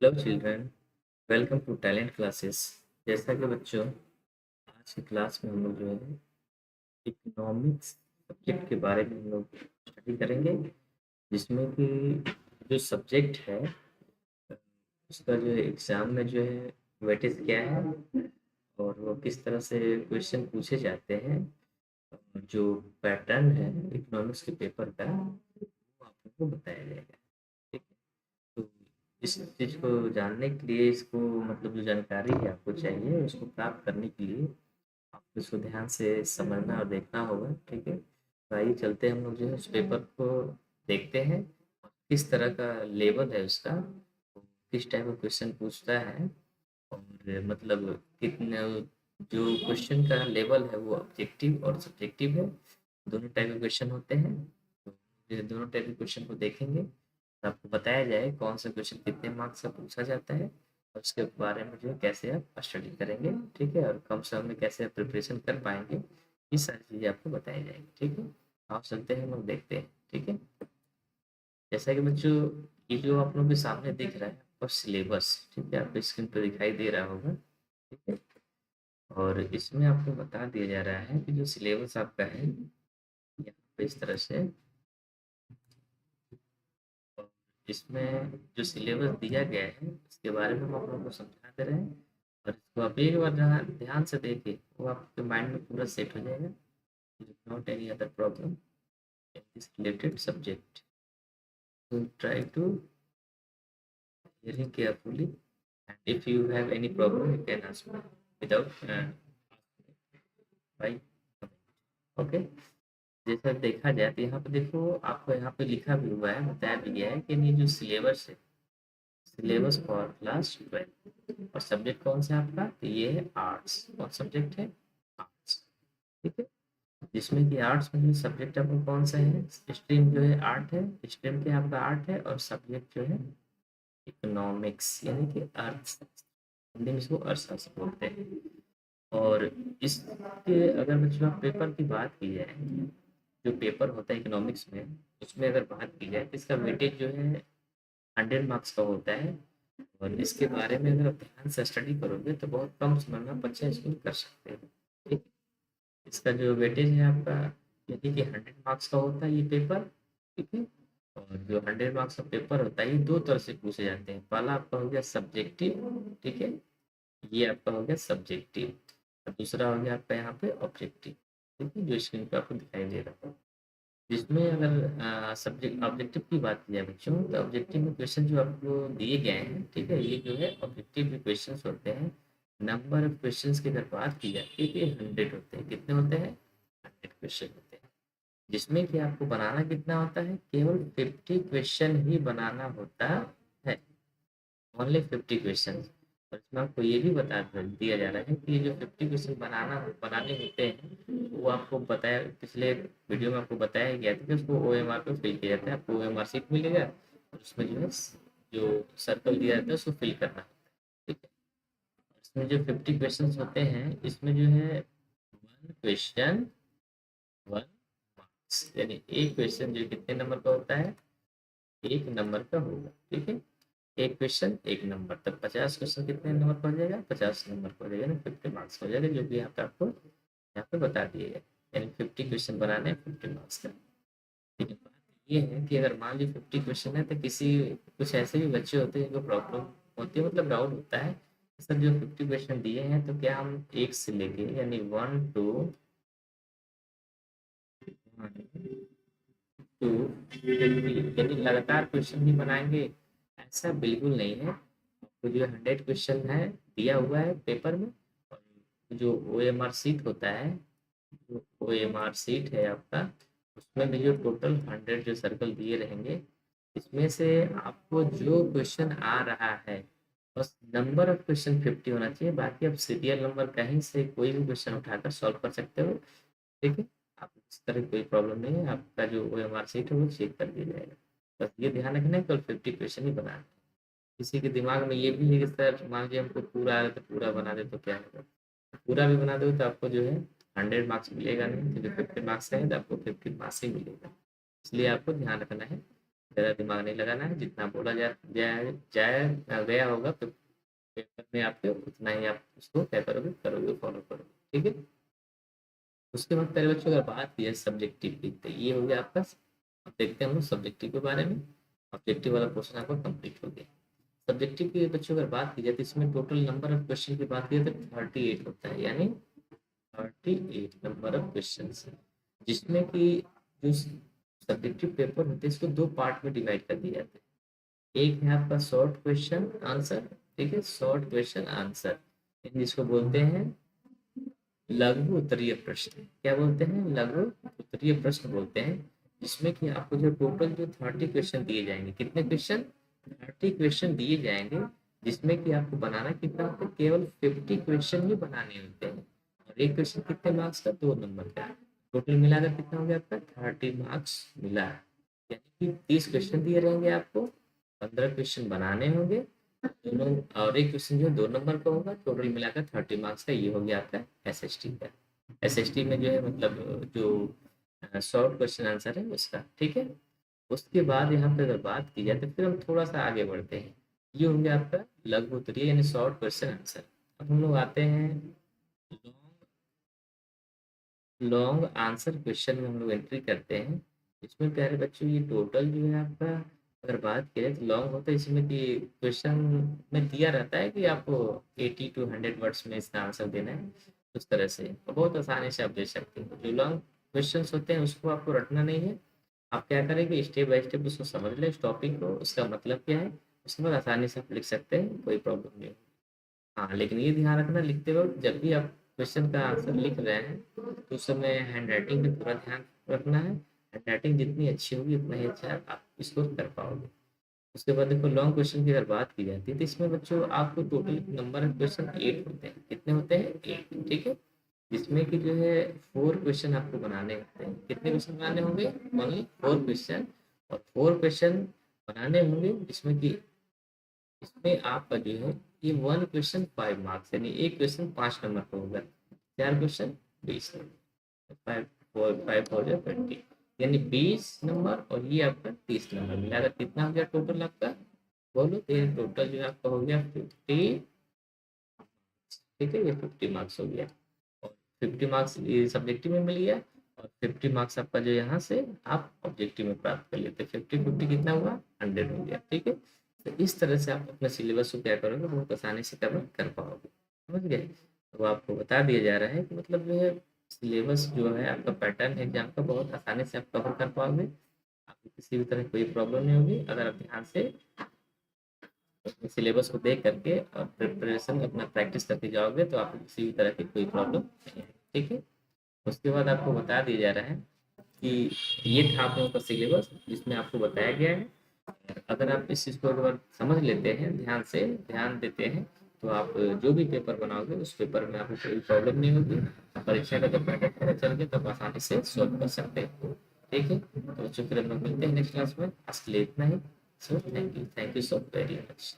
Hello children, welcome to Talent Classes. जैसा कि बच्चों, आज की क्लास में हम लोग जो है इकोनॉमिक्स सब्जेक्ट के बारे में हम लोग स्टडी करेंगे, जिसमें कि जो सब्जेक्ट है उसका जो है एग्ज़ाम में जो है वेटेज क्या है और वो किस तरह से क्वेश्चन पूछे जाते हैं और जो पैटर्न है इकोनॉमिक्स के पेपर का वो आप लोग को बताया जाएगा। ठीक है, तो इस चीज़ को जानने के लिए इसको मतलब जो जानकारी है आपको चाहिए उसको प्राप्त करने के लिए आपको इसको ध्यान से समझना और देखना होगा। ठीक है, तो आइए चलते हैं, हम लोग जो है उस पेपर को देखते हैं और किस तरह का लेवल है उसका, वो किस टाइप का क्वेश्चन पूछता है और मतलब कितने जो क्वेश्चन का लेवल है वो ऑब्जेक्टिव और सब्जेक्टिव है, दोनों टाइप के क्वेश्चन होते हैं। तो ये दोनों टाइप के क्वेश्चन को देखेंगे तो आपको बताया जाए कौन सा क्वेश्चन कितने मार्क्स का पूछा जाता है और उसके बारे में जो है कैसे आप स्टडी करेंगे। ठीक है, और कम समय में कैसे आप प्रिपरेशन कर पाएंगे, ये सारी चीज़ें आपको बताई जाएंगी। ठीक है, आप चलते हैं, हम लोग देखते हैं। ठीक है, जैसा कि बच्चों ये जो आप लोगों के सामने दिख रहा है आपका सिलेबस, ठीक है, आपको स्क्रीन पर दिखाई दे रहा होगा। ठीक है, और इसमें आपको बता दिया जा रहा है कि जो सिलेबस आपका है यहाँ पे इस तरह से, और इसमें जो सिलेबस दिया गया है उसके बारे में हम आप लोगों को समझा दे रहे हैं और इसको आप एक बार ध्यान ध्यान से देखिए वो आपके माइंड में पूरा सेट हो जाएगा। Not any other problem in this related subject, so try to hearing carefully, and if you have any problem you can ask me without by okay. जैसा देखा जाए तो यहाँ पे देखो आपको यहाँ पे लिखा भी हुआ है, बताया भी गया है कि ये जो सिलेबस है, सिलेबस फॉर क्लास 12 और सब्जेक्ट कौन सा है आपका, तो ये है आर्ट्स। कौन सब्जेक्ट है, आर्ट्स। ठीक है, जिसमें कि आर्ट्स में सब्जेक्ट आपका कौन सा है, स्ट्रीम जो है आर्ट है, स्ट्रीम क्या आपका आर्ट है, और सब्जेक्ट जो है इकोनॉमिक्स यानी कि अर्थशास्त्र, हिंदी में इसको अर्थशास्त्र बोलते हैं। और इसके अगर मतलब पेपर की बात की जाए, जो पेपर होता है इकोनॉमिक्स में उसमें अगर बात की जाए तो इसका वेटेज जो है 100 मार्क्स का होता है। और इसके बारे में अगर आप ध्यान से स्टडी करोगे तो बहुत कम समय में आप अच्छा स्कोर कर सकते हो। ठीक, इसका जो वेटेज है आपका यानी कि 100 मार्क्स का होता है ये पेपर। ठीक है, और जो 100 मार्क्स का पेपर होता है ये दो तरह से पूछे जाते हैं। पहला आपका हो गया सब्जेक्टिव, ठीक है, ये आपका हो गया सब्जेक्टिव, और दूसरा हो गया आपका यहाँ पे ऑब्जेक्टिव। ठीक है, जो स्क्रीन पे आपको दिखाई दे रहा है, जिसमें अगर सब्जेक्ट ऑब्जेक्टिव की बात की जाए बच्चों तो ऑब्जेक्टिव में क्वेश्चन जो आपको दिए गए हैं, ठीक है, ये जो है ऑब्जेक्टिव में क्वेश्चन होते हैं। नंबर ऑफ क्वेश्चन की अगर बात की जाती है तो ये 100 होते हैं। कितने होते हैं, 100 क्वेश्चन होते हैं, जिसमें कि आपको बनाना कितना होता है, केवल 50 क्वेश्चन ही बनाना होता है, ओनली 50 क्वेश्चन। और इसमें आपको ये भी बता दिया जा रहा है कि ये जो 50 क्वेश्चन बनाने होते हैं वो आपको बताया, पिछले वीडियो में आपको बताया गया था कि उसको OMR पे फिल किया जाता है। आपको OMR शीट मिलेगा और उसमें जो है जो सर्कल दिया जाता है उसको फिल करना है। ठीक है, इसमें जो 50 क्वेश्चन होते हैं इसमें जो है वन क्वेश्चन वन मार्क्स, यानी एक क्वेश्चन जो कितने नंबर का होता है, 1 नंबर का होगा। ठीक है, एक क्वेश्चन 1 नंबर, तब 50 क्वेश्चन कितने नंबर पर हो जाएगा, 50 नंबर पर हो जाएगा, यानी 50 मार्क्स हो जाएगा, जो कि यहाँ पे आपको यहाँ पे बता दिए गए। यानी 50 क्वेश्चन बनाने हैं 50 मार्क्स का। ठीक है, बात ये है कि अगर मान लीजिए 50 क्वेश्चन है तो किसी कुछ ऐसे भी बच्चे होते हैं जिनको प्रॉब्लम होती है, मतलब डाउट होता है सर जो 50 क्वेश्चन दिए हैं तो क्या हम एक से लेके यानी 1 to 50 यानी लगातार क्वेश्चन ही बनाएंगे, ऐसा बिल्कुल नहीं है। आपको जो 100 क्वेश्चन है दिया हुआ है पेपर में, और जो OMR शीट होता है, जो OMR शीट है आपका, उसमें भी जो टोटल 100 जो सर्कल दिए रहेंगे, इसमें से आपको जो क्वेश्चन आ रहा है बस नंबर ऑफ क्वेश्चन 50 होना चाहिए, बाकी आप सीरियल नंबर कहीं से कोई भी क्वेश्चन उठाकर सॉल्व कर सकते हो। ठीक है, आप इस तरह की कोई प्रॉब्लम नहीं है, आपका जो OMR शीट है वो चेक कर दिया जाएगा। बस ये ध्यान रखना है केवल 50 क्वेश्चन ही बनाना है। किसी के दिमाग में ये भी है कि सर मान लीजिए हमको पूरा आ रहा है तो पूरा बना दे तो क्या होगा, पूरा भी बना दो तो आपको जो है 100 मार्क्स मिलेगा नहीं, तो जो 50 मार्क्स है तो आपको 50 मार्क्स ही मिलेगा। इसलिए आपको ध्यान रखना है ज़्यादा दिमाग नहीं लगाना है, जितना बोला गया होगा तो पेपर में आपके उतना ही आप उसको क्या करोगे फॉलो करोगे। ठीक है। उसके बाद पहले बच्चों अगर बात की जाए सब्जेक्टिव की, तो ये हो गया आपका। अब देखते हैं हम लोग सब्जेक्टिव के बारे में। ऑब्जेक्टिव वाला पोर्शन आपका कंप्लीट हो गया। सब्जेक्टिव की बच्चों अगर बात की जाए तो इसमें टोटल नंबर ऑफ क्वेश्चन की बात की जाए तो 38 होता है, यानी 38 नंबर ऑफ क्वेश्चन है, जिसमें कि जो सब्जेक्टिव पेपर होते हैं इसको दो पार्ट में डिवाइड कर दिया जाता है। एक है आपका शॉर्ट क्वेश्चन आंसर, ठीक है, शॉर्ट क्वेश्चन आंसर, जिसको बोलते हैं लघु उत्तरीय प्रश्न। क्या बोलते हैं? लघु उत्तरीय प्रश्न बोलते हैं, जिसमें कि आपको जो टोटल जो 30 क्वेश्चन दिए जाएंगे। कितने क्वेश्चन? 30 क्वेश्चन दिए जाएंगे, जिसमें कि आपको बनाना कितना होता है? केवल 50 क्वेश्चन ही बनाने होते हैं। और एक क्वेश्चन कितने मार्क्स का? 2 नंबर का। टोटल मिलाकर कितना हो गया आपका? 30 मार्क्स मिला। यानी कि 30 क्वेश्चन दिए रहेंगे आपको, 15 क्वेश्चन बनाने होंगे दोनों, और एक क्वेश्चन जो है 2 नंबर का होगा। टोटल मिलाकर 30 मार्क्स का ये हो गया आपका एसएसटी का। एसएसटी में जो है मतलब जो शॉर्ट क्वेश्चन आंसर है उसका। ठीक है। उसके बाद यहाँ पे अगर बात की जाए तो फिर हम थोड़ा सा आगे बढ़ते हैं। ये हो गया आपका लघु उत्तरीय यानी शॉर्ट क्वेश्चन आंसर। अब हम लोग आते हैं लॉन्ग आंसर क्वेश्चन में हम लोग एंट्री करते हैं। इसमें प्यारे बच्चों ये टोटल जो है आपका अगर बात करें तो लॉन्ग होता है, इसमें कि क्वेश्चन में दिया रहता है कि आपको 80 टू 100 वर्ड्स में इसका आंसर देना है। उस तरह से बहुत आसानी से आप दे सकते हैं। जो लॉन्ग क्वेश्चन होते हैं उसको आपको रटना नहीं है। आप क्या करेंगे, स्टेप बाय स्टेप उसको समझ लें, इस टॉपिक को, उसका मतलब क्या है, उसके बाद आसानी से आप लिख सकते हैं, कोई प्रॉब्लम नहीं। हाँ, लेकिन ये ध्यान रखना लिखते वक्त जब भी आप क्वेश्चन का आंसर लिख रहे हैं तो उस समय हैंड राइटिंग पे पूरा ध्यान रखना है। हैंड राइटिंग जितनी अच्छी होगी उतना ही अच्छा आप स्कोर कर पाओगे। उसके बाद देखो लॉन्ग क्वेश्चन की अगर बात की जाती है तो इसमें बच्चों आपको टोटल नंबर ऑफ क्वेश्चन 8 होते हैं। कितने होते हैं? 8। ठीक है। जिसमें कि जो है 4 क्वेश्चन आपको बनाने होते हैं। कितने क्वेश्चन बनाने होंगे? Only 4 question. और 4 क्वेश्चन बनाने होंगे जिसमें कि इसमें आपका जो है ये 1 क्वेश्चन 5 मार्क्स, यानी एक क्वेश्चन 5 नंबर का होगा। 4 क्वेश्चन 20 नंबर, 5 4 5 यानी 20 नंबर, और ये आपका 30 नंबर मिलाकर कितना हो गया टोटल आपका? बोलो। तो ये टोटल जो आपका हो गया 50। ठीक है, ये 50 मार्क्स हो गया। और 50 मार्क्स ये सब्जेक्टिव में मिल गया, और 50 मार्क्स आपका जो यहाँ से आप ऑब्जेक्टिव में प्राप्त कर लेते हैं। 50 कितना हुआ? 100 हो गया। ठीक है। तो इस तरह से आप अपने सिलेबस को क्या करोगे, बहुत आसानी से कवर कर पाओगे। समझ गए? तो आपको बता दिया जा रहा है कि मतलब जो है सिलेबस जो है आपका पैटर्न एग्जाम का बहुत आसानी से आप कवर कर पाओगे। आपको किसी भी तरह कोई प्रॉब्लम नहीं होगी अगर आप ध्यान से सिलेबस को देख करके और प्रिपरेशन अपना प्रैक्टिस करके जाओगे तो आपको किसी भी तरह की कोई प्रॉब्लम नहीं है। ठीक है। उसके बाद आपको बता दिया जा रहा है कि ये था आप लोगों का सिलेबस जिसमें आपको बताया गया है। अगर आप इस चीज़ को एक बार समझ लेते हैं, ध्यान से ध्यान देते हैं, तो आप जो भी पेपर बनाओगे उस पेपर में आपको कोई प्रॉब्लम नहीं होगी। परीक्षा का जब पैटर्न पता चल गया तब आसानी से सॉल्व कर सकते हैं। ठीक है। तो बच्चों फिर हम लोग मिलते हैं नेक्स्ट क्लास में। आज के लिए इतना ही। So thank you so very much.